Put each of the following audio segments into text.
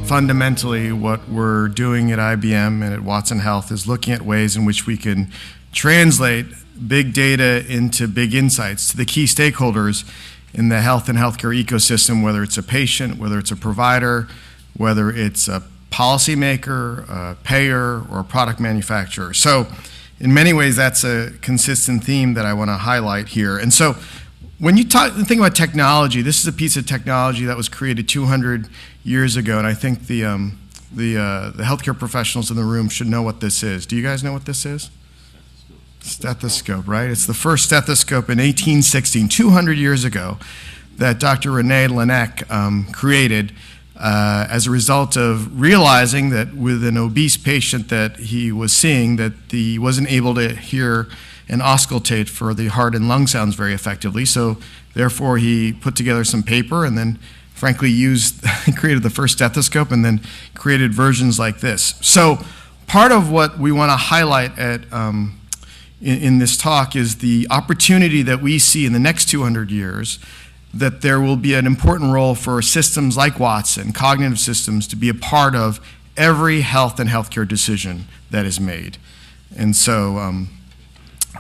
fundamentally what we're doing at IBM and at Watson Health is looking at ways in which we can translate big data into big insights to the key stakeholders in the health and healthcare ecosystem, whether it's a patient, whether it's a provider, whether it's a policymaker, a payer, or a product manufacturer. So in many ways, that's a consistent theme that I want to highlight here. And so when you think about technology, this is a piece of technology that was created 200 years ago, and I think the healthcare professionals in the room should know what this is. Do you guys know what this is? Stethoscope, right? It's the first stethoscope in 1816, 200 years ago, that Dr. Rhee Laennec created as a result of realizing that with an obese patient that he was seeing, that he wasn't able to hear and auscultate for the heart and lung sounds very effectively. So therefore he put together some paper and then frankly created the first stethoscope and then created versions like this. So part of what we want to highlight in this talk is the opportunity that we see in the next 200 years that there will be an important role for systems like Watson, cognitive systems, to be a part of every health and healthcare decision that is made. And so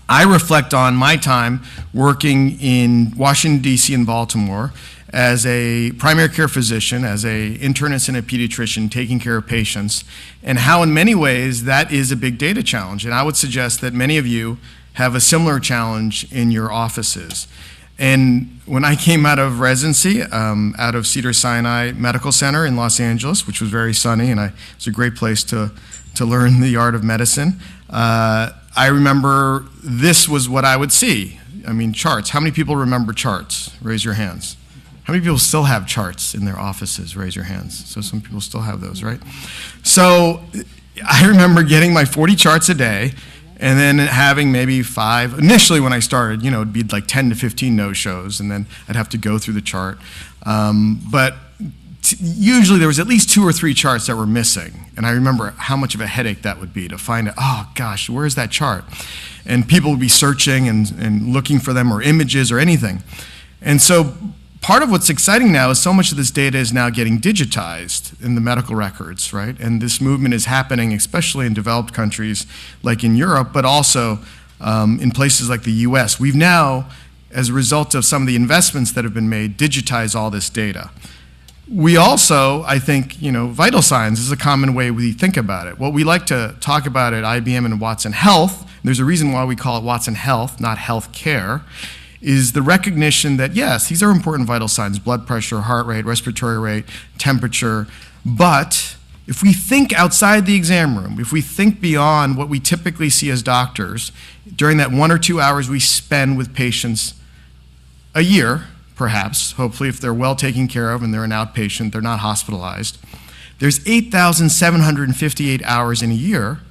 I reflect on my time working in Washington, D.C. and Baltimore as a primary care physician, as an internist and a pediatrician taking care of patients, and how in many ways that is a big data challenge. And I would suggest that many of you have a similar challenge in your offices. And when I came out of residency, out of Cedars-Sinai Medical Center in Los Angeles, which was very sunny, and it was a great place to learn the art of medicine, I remember this was what I would see. I mean, charts. How many people remember charts? Raise your hands. How many people still have charts in their offices? Raise your hands. So some people still have those, right? So I remember getting my 40 charts a day and then having maybe 5. Initially when I started, it'd be like 10 to 15 no-shows, and then I'd have to go through the chart. But usually there was at least 2 or 3 charts that were missing. And I remember how much of a headache that would be to find out, oh gosh, where's that chart? And people would be searching and looking for them, or images or anything. And so part of what's exciting now is so much of this data is now getting digitized in the medical records, right? And this movement is happening especially in developed countries like in Europe, but also in places like the US. We've now, as a result of some of the investments that have been made, digitized all this data. We also, I think, vital signs is a common way we think about it. What we like to talk about at IBM and Watson Health, and there's a reason why we call it Watson Health, not health care, is the recognition that, yes, these are important vital signs: blood pressure, heart rate, respiratory rate, temperature. But if we think outside the exam room, if we think beyond what we typically see as doctors, during that 1 or 2 hours we spend with patients a year, perhaps, hopefully if they're well taken care of and they're an outpatient, they're not hospitalized, there's 8,758 hours in a year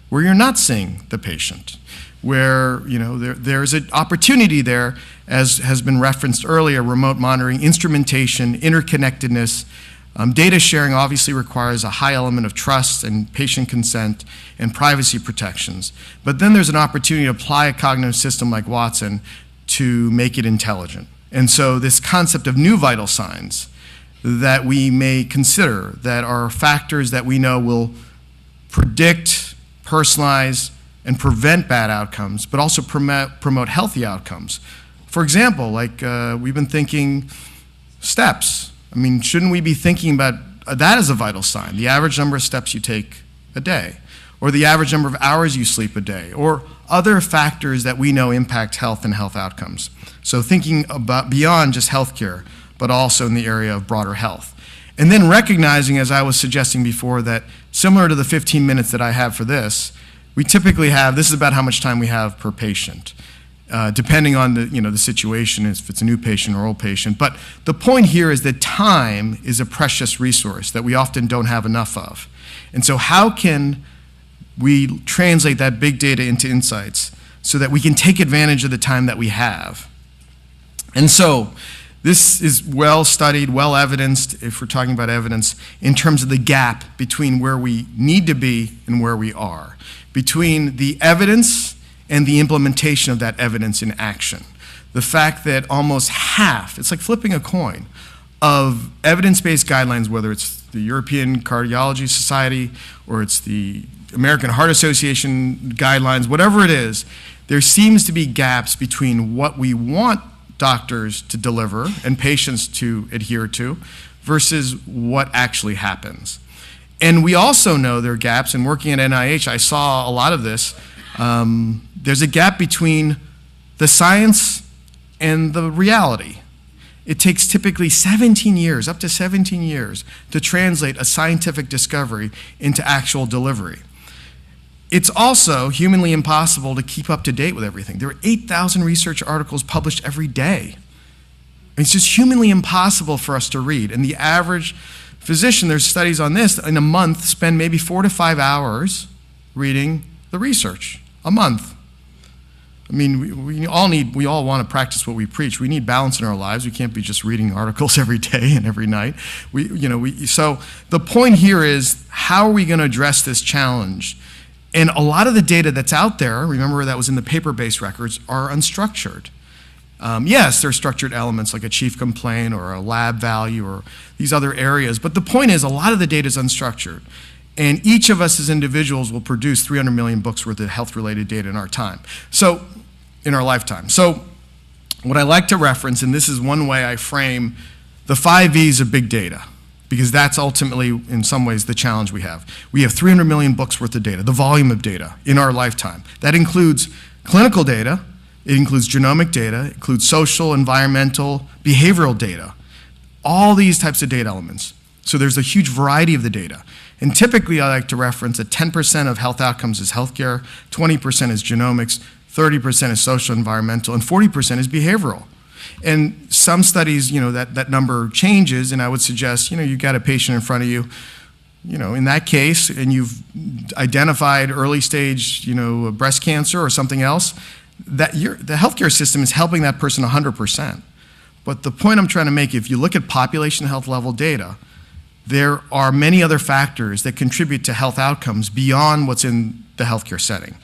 where you're not seeing the patient, where there's an opportunity there, as has been referenced earlier: remote monitoring, instrumentation, interconnectedness. Data sharing obviously requires a high element of trust and patient consent and privacy protections. But then there's an opportunity to apply a cognitive system like Watson to make it intelligent. And so this concept of new vital signs that we may consider, that are factors that we know will predict, personalize, and prevent bad outcomes, but also promote healthy outcomes. For example, like we've been thinking steps. I mean, shouldn't we be thinking about that as a vital sign? The average number of steps you take a day, or the average number of hours you sleep a day, or other factors that we know impact health and health outcomes. So thinking about beyond just healthcare, but also in the area of broader health. And then recognizing, as I was suggesting before, that similar to the 15 minutes that I have for this, we typically have, this is about how much time we have per patient, depending on the situation, if it's a new patient or old patient. But the point here is that time is a precious resource that we often don't have enough of. And so how can we translate that big data into insights so that we can take advantage of the time that we have? And so this is well studied, well evidenced, if we're talking about evidence, in terms of the gap between where we need to be and where we are, between the evidence and the implementation of that evidence in action. The fact that almost half, it's like flipping a coin, of evidence-based guidelines, whether it's the European Cardiology Society or it's the American Heart Association guidelines, whatever it is, there seems to be gaps between what we want doctors to deliver and patients to adhere to versus what actually happens. And we also know there are gaps, and working at NIH, I saw a lot of this. There's a gap between the science and the reality. It takes typically 17 years, up to 17 years, to translate a scientific discovery into actual delivery. It's also humanly impossible to keep up to date with everything. There are 8,000 research articles published every day. It's just humanly impossible for us to read. And the average physician, there's studies on this, in a month spend maybe 4 to 5 hours reading the research. A month. I mean, we all want to practice what we preach. We need balance in our lives. We can't be just reading articles every day and every night. So the point here is, how are we going to address this challenge? And a lot of the data that's out there, remember that was in the paper-based records, are unstructured. Yes, there are structured elements like a chief complaint or a lab value or these other areas, but the point is a lot of the data is unstructured. And each of us as individuals will produce 300 million books worth of health-related data in our time. So, in our lifetime. So, what I like to reference, and this is one way I frame the 5 V's of big data, because that's ultimately, in some ways, the challenge we have. We have 300 million books worth of data, the volume of data in our lifetime. That includes clinical data, it includes genomic data, it includes social, environmental, behavioral data, all these types of data elements. So there's a huge variety of the data. And typically I like to reference that 10% of health outcomes is healthcare, 20% is genomics, 30% is social, environmental, and 40% is behavioral. And some studies, that number changes, and I would suggest, you've got a patient in front of you, in that case, and you've identified early stage, breast cancer or something else, that the healthcare system is helping that person 100%. But the point I'm trying to make, if you look at population health level data, there are many other factors that contribute to health outcomes beyond what's in the healthcare setting.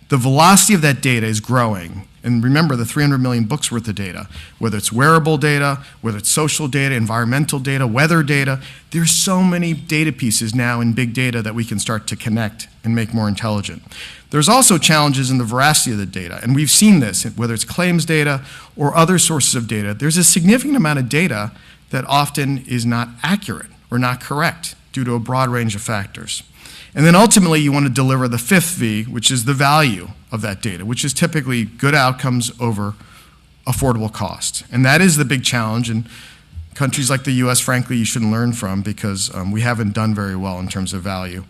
The velocity of that data is growing. And remember the 300 million books worth of data, whether it's wearable data, whether it's social data, environmental data, weather data. There's so many data pieces now in big data that we can start to connect and make more intelligent. There's also challenges in the veracity of the data, and we've seen this, whether it's claims data or other sources of data. There's a significant amount of data that often is not accurate or not correct due to a broad range of factors. And then ultimately you want to deliver the 5th V, which is the value of that data, which is typically good outcomes over affordable cost. And that is the big challenge, and countries like the US, frankly, you shouldn't learn from, because we haven't done very well in terms of value.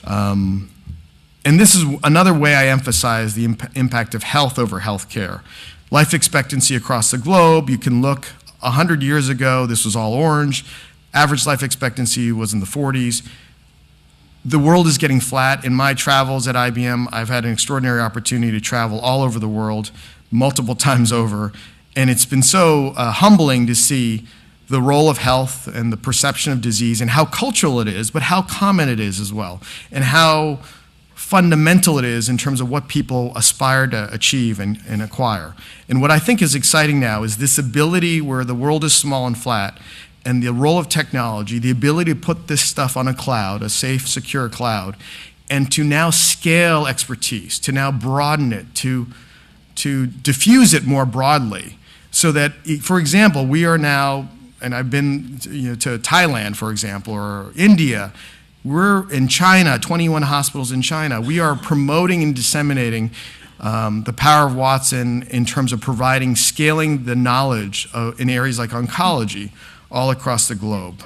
And this is another way I emphasize the impact of health over healthcare. Life expectancy across the globe, you can look 100 years ago, this was all orange. Average life expectancy was in the 40s. The world is getting flat. In my travels at IBM, I've had an extraordinary opportunity to travel all over the world, multiple times over, and it's been so humbling to see the role of health and the perception of disease and how cultural it is, but how common it is as well, and how fundamental it is in terms of what people aspire to achieve and acquire. And what I think is exciting now is this ability where the world is small and flat, and the role of technology, the ability to put this stuff on a cloud, a safe, secure cloud, and to now scale expertise, to now broaden it, to diffuse it more broadly, so that, for example, we are now, and I've been to Thailand, for example, or India. We're in China, 21 hospitals in China. We are promoting and disseminating the power of Watson in terms of providing, scaling the knowledge in areas like oncology all across the globe.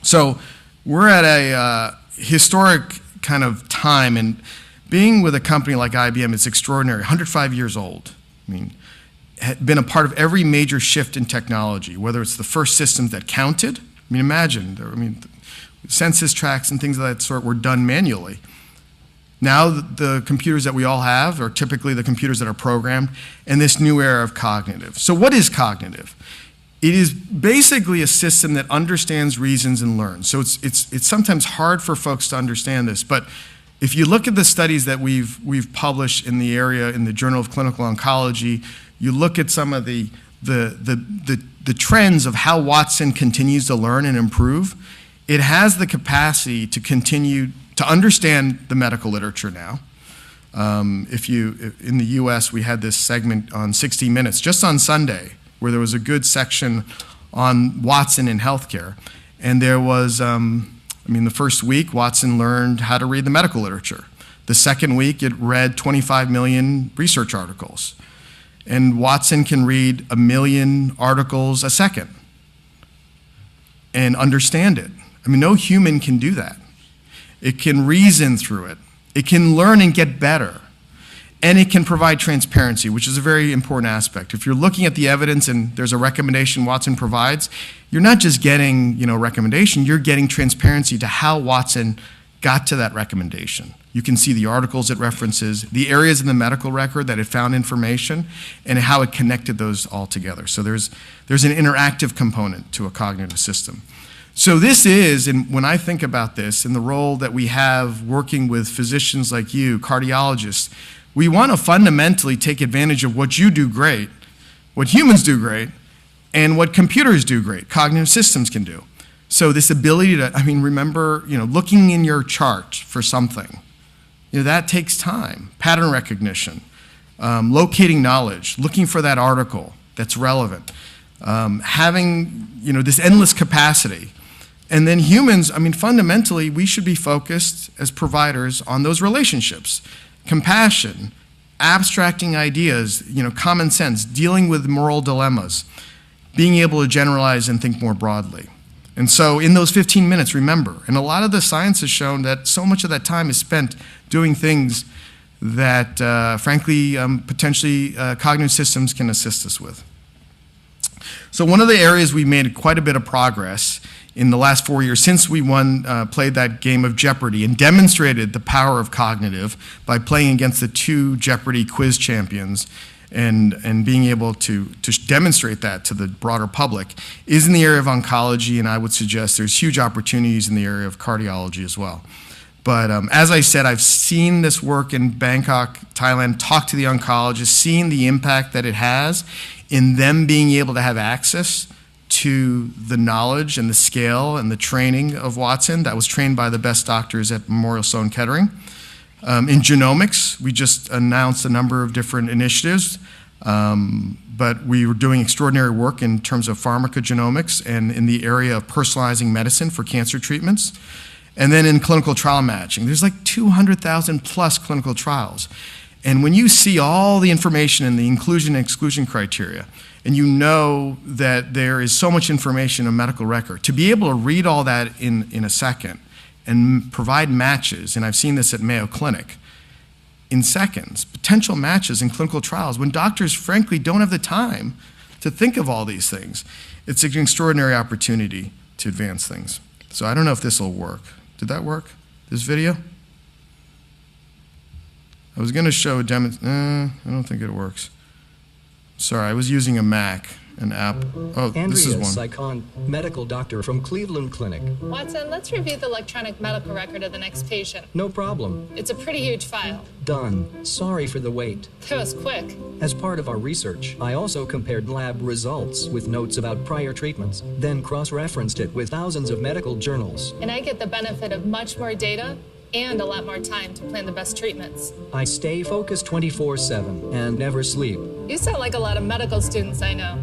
So we're at a historic kind of time, and being with a company like IBM is extraordinary. 105 years old. I mean, had been a part of every major shift in technology, whether it's the first systems that counted. I mean, imagine, census tracts and things of that sort were done manually. Now the computers that we all have are typically the computers that are programmed, and this new era of cognitive. So what is cognitive? It is basically a system that understands, reasons, and learns. So it's sometimes hard for folks to understand this, but if you look at the studies that we've published in the area, in the Journal of Clinical Oncology, you look at some of the the trends of how Watson continues to learn and improve, it has the capacity to continue to understand the medical literature now. In the US, we had this segment on 60 Minutes just on Sunday where there was a good section on Watson in healthcare. And there was, the first week, Watson learned how to read the medical literature. The second week, it read 25 million research articles. And Watson can read 1 million articles a second and understand it. No human can do that. It can reason through it. It can learn and get better. And it can provide transparency, which is a very important aspect. If you're looking at the evidence and there's a recommendation Watson provides, you're not just getting, recommendation, you're getting transparency to how Watson got to that recommendation. You can see the articles it references, the areas in the medical record that it found information, and how it connected those all together. So there's an interactive component to a cognitive system. So this is, and when I think about this, and the role that we have working with physicians like you, cardiologists, we want to fundamentally take advantage of what you do great, what humans do great, and what computers do great, cognitive systems can do. So this ability to, remember, looking in your chart for something, that takes time. Pattern recognition, locating knowledge, looking for that article that's relevant, having, this endless capacity. And then humans, fundamentally, we should be focused as providers on those relationships. Compassion, abstracting ideas, common sense, dealing with moral dilemmas, being able to generalize and think more broadly. And so in those 15 minutes, remember, and a lot of the science has shown that so much of that time is spent doing things that, frankly, potentially cognitive systems can assist us with. So one of the areas we made quite a bit of progress in the last 4 years since we played that game of Jeopardy and demonstrated the power of cognitive by playing against the 2 Jeopardy quiz champions and being able to demonstrate that to the broader public is in the area of oncology, and I would suggest there's huge opportunities in the area of cardiology as well. But as I said, I've seen this work in Bangkok, Thailand, talked to the oncologists, seen the impact that it has in them being able to have access to the knowledge and the scale and the training of Watson that was trained by the best doctors at Memorial Sloan Kettering. In genomics, we just announced a number of different initiatives, but we were doing extraordinary work in terms of pharmacogenomics and in the area of personalizing medicine for cancer treatments. And then in clinical trial matching, there's like 200,000 plus clinical trials. And when you see all the information in the inclusion and exclusion criteria, and you know that there is so much information in a medical record, to be able to read all that in a second and provide matches, and I've seen this at Mayo Clinic, in seconds, potential matches in clinical trials, when doctors frankly don't have the time to think of all these things. It's an extraordinary opportunity to advance things. So I don't know if this will work. Did that work, this video? I was gonna show a demo, I don't think it works. Sorry, I was using a Mac, an app. Oh, this is one. Andrea Sycon, medical doctor from Cleveland Clinic. Watson, let's review the electronic medical record of the next patient. No problem. It's a pretty huge file. Done. Sorry for the wait. That was quick. As part of our research, I also compared lab results with notes about prior treatments, then cross-referenced it with thousands of medical journals. And I get the benefit of much more data and a lot more time to plan the best treatments. I stay focused 24/7 and never sleep. You sound like a lot of medical students I know.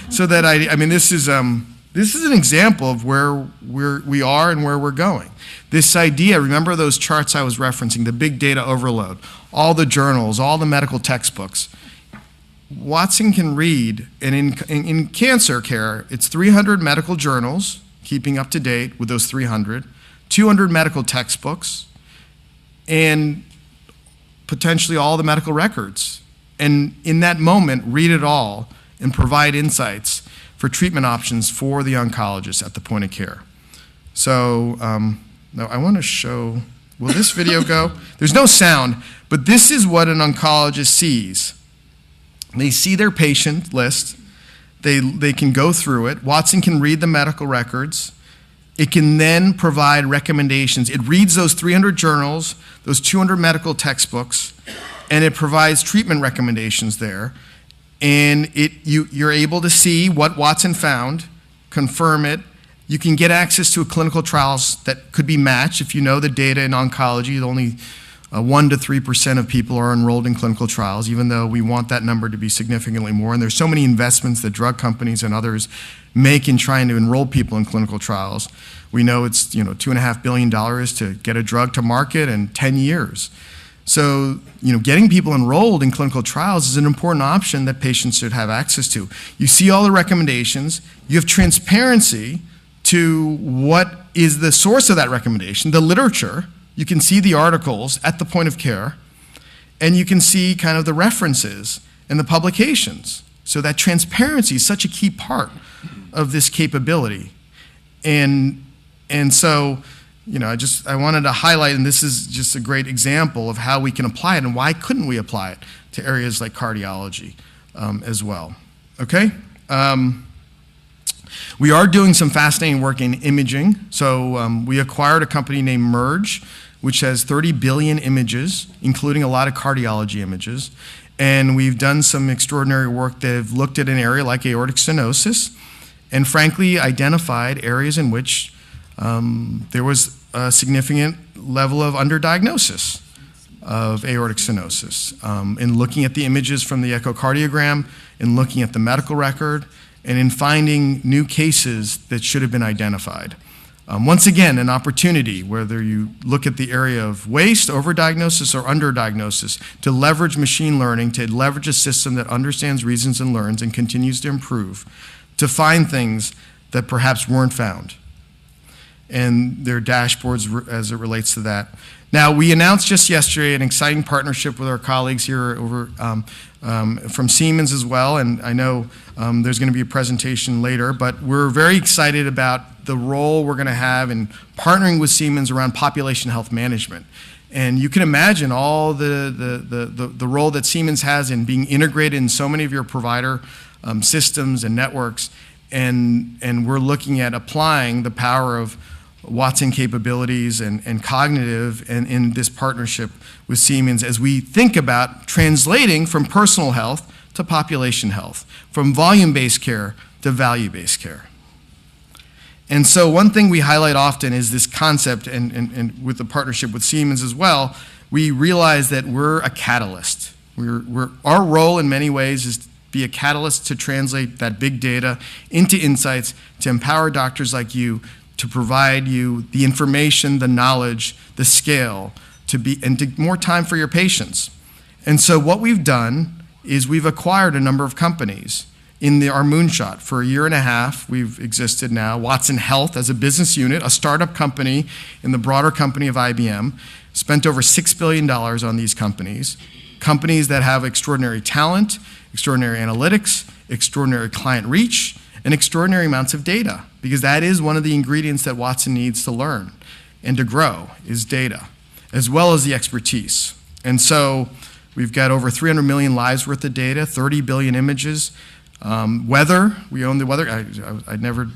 So that this is an example of where we are and where we're going. This idea, remember those charts I was referencing, the big data overload, all the journals, all the medical textbooks. Watson can read, and in cancer care, it's 300 medical journals, keeping up to date with those 300, 200 medical textbooks, and potentially all the medical records. And in that moment, read it all and provide insights for treatment options for the oncologist at the point of care. So now I want to show, will this video go? There's no sound, but this is what an oncologist sees. They see their patient list. They can go through it. Watson can read the medical records. It can then provide recommendations. It reads those 300 journals, those 200 medical textbooks, and it provides treatment recommendations there. and you're able to see what Watson found, confirm it. You can get access to clinical trials that could be matched. If you know the data in oncology, only 1 to 3% of people are enrolled in clinical trials, even though we want that number to be significantly more. And there's so many investments that drug companies and others make in trying to enroll people in clinical trials. We know it's $2.5 billion to get a drug to market in 10 years. So, getting people enrolled in clinical trials is an important option that patients should have access to. You see all the recommendations. You have transparency to what is the source of that recommendation, the literature. You can see the articles at the point of care, and you can see kind of the references and the publications. So that transparency is such a key part of this capability. And so, I wanted to highlight, and this is just a great example of how we can apply it, and why couldn't we apply it to areas like cardiology as well. Okay? We are doing some fascinating work in imaging. So we acquired a company named Merge, which has 30 billion images, including a lot of cardiology images. And we've done some extraordinary work that have looked at an area like aortic stenosis, and frankly identified areas in which there was a significant level of underdiagnosis of aortic stenosis. In looking at the images from the echocardiogram, in looking at the medical record, and in finding new cases that should have been identified. Once again, an opportunity, whether you look at the area of waste, overdiagnosis, or underdiagnosis, to leverage machine learning, to leverage a system that understands reasons and learns and continues to improve, to find things that perhaps weren't found. And their dashboards as it relates to that. Now, we announced just yesterday an exciting partnership with our colleagues here over from Siemens as well, and I know there's going to be a presentation later, but we're very excited about the role we're going to have in partnering with Siemens around population health management. And you can imagine all the role that Siemens has in being integrated in so many of your provider systems and networks, and we're looking at applying the power of Watson capabilities and cognitive and in this partnership with Siemens as we think about translating from personal health to population health, from volume-based care to value-based care. And so one thing we highlight often is this concept, and with the partnership with Siemens as well, we realize that we're a catalyst. Our role in many ways is to be a catalyst to translate that big data into insights, to empower doctors like you, to provide you the information, the knowledge, the scale, and to more time for your patients. And so what we've done is we've acquired a number of companies in our moonshot. For a year and a half, we've existed now. Watson Health as a business unit, a startup company in the broader company of IBM, spent over $6 billion on these companies that have extraordinary talent, extraordinary analytics, extraordinary client reach, and extraordinary amounts of data, because that is one of the ingredients that Watson needs to learn and to grow is data, as well as the expertise. And so we've got over 300 million lives worth of data, 30 billion images. Weather, we own the weather. I'd never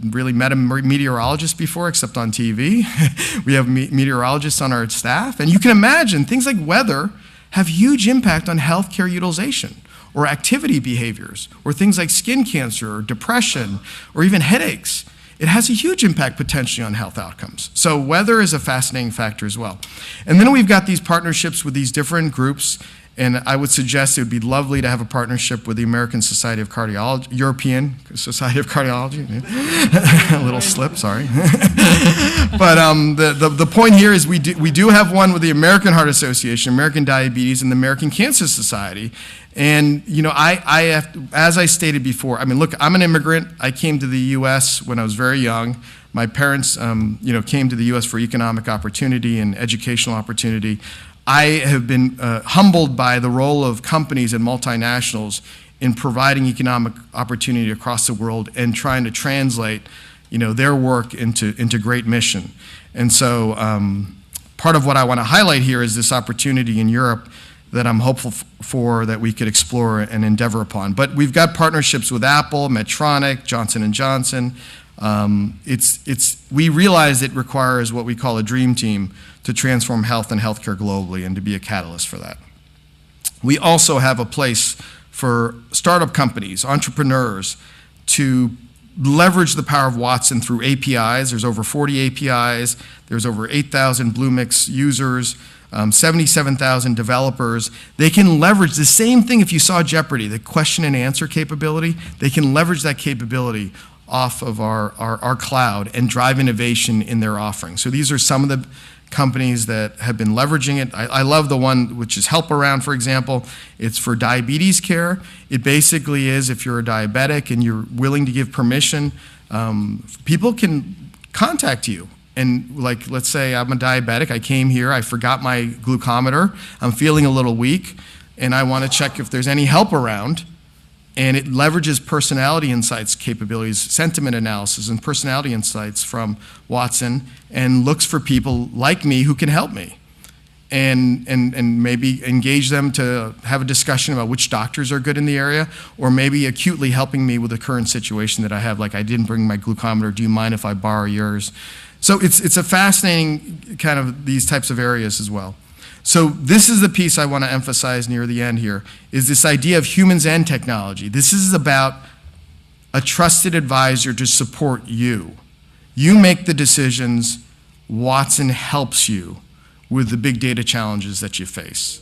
really met a meteorologist before except on TV. We have meteorologists on our staff. And you can imagine things like weather have huge impact on healthcare utilization, or activity behaviors, or things like skin cancer, or depression, or even headaches. It has a huge impact potentially on health outcomes. So weather is a fascinating factor as well. And then we've got these partnerships with these different groups, and I would suggest it would be lovely to have a partnership with the American Society of Cardiology, European Society of Cardiology. A little slip, sorry. But the point here is we do have one with the American Heart Association, American Diabetes, and the American Cancer Society. And I have, as I stated before, I mean, look, I'm an immigrant. I came to the U.S. when I was very young. My parents, came to the U.S. for economic opportunity and educational opportunity. I have been humbled by the role of companies and multinationals in providing economic opportunity across the world and trying to translate, their work into great mission. And so part of what I want to highlight here is this opportunity in Europe that I'm hopeful for that we could explore and endeavor upon. But we've got partnerships with Apple, Medtronic, Johnson & Johnson. We realize it requires what we call a dream team to transform health and healthcare globally and to be a catalyst for that. We also have a place for startup companies, entrepreneurs, to leverage the power of Watson through APIs. There's over 40 APIs. There's over 8,000 Bluemix users, 77,000 developers. They can leverage the same thing if you saw Jeopardy, the question and answer capability. They can leverage that capability off of our cloud and drive innovation in their offering. So these are some of the companies that have been leveraging it. I love the one which is Help Around, for example. It's for diabetes care. It basically is, if you're a diabetic and you're willing to give permission, people can contact you. And like, let's say I'm a diabetic, I came here, I forgot my glucometer, I'm feeling a little weak, and I want to check if there's any help around. And it leverages personality insights capabilities, sentiment analysis and personality insights from Watson, and looks for people like me who can help me. And maybe engage them to have a discussion about which doctors are good in the area, or maybe acutely helping me with the current situation that I have, like I didn't bring my glucometer, do you mind if I borrow yours? So it's a fascinating kind of these types of areas as well. So this is the piece I want to emphasize near the end here, is this idea of humans and technology. This is about a trusted advisor to support you. You make the decisions. Watson helps you with the big data challenges that you face.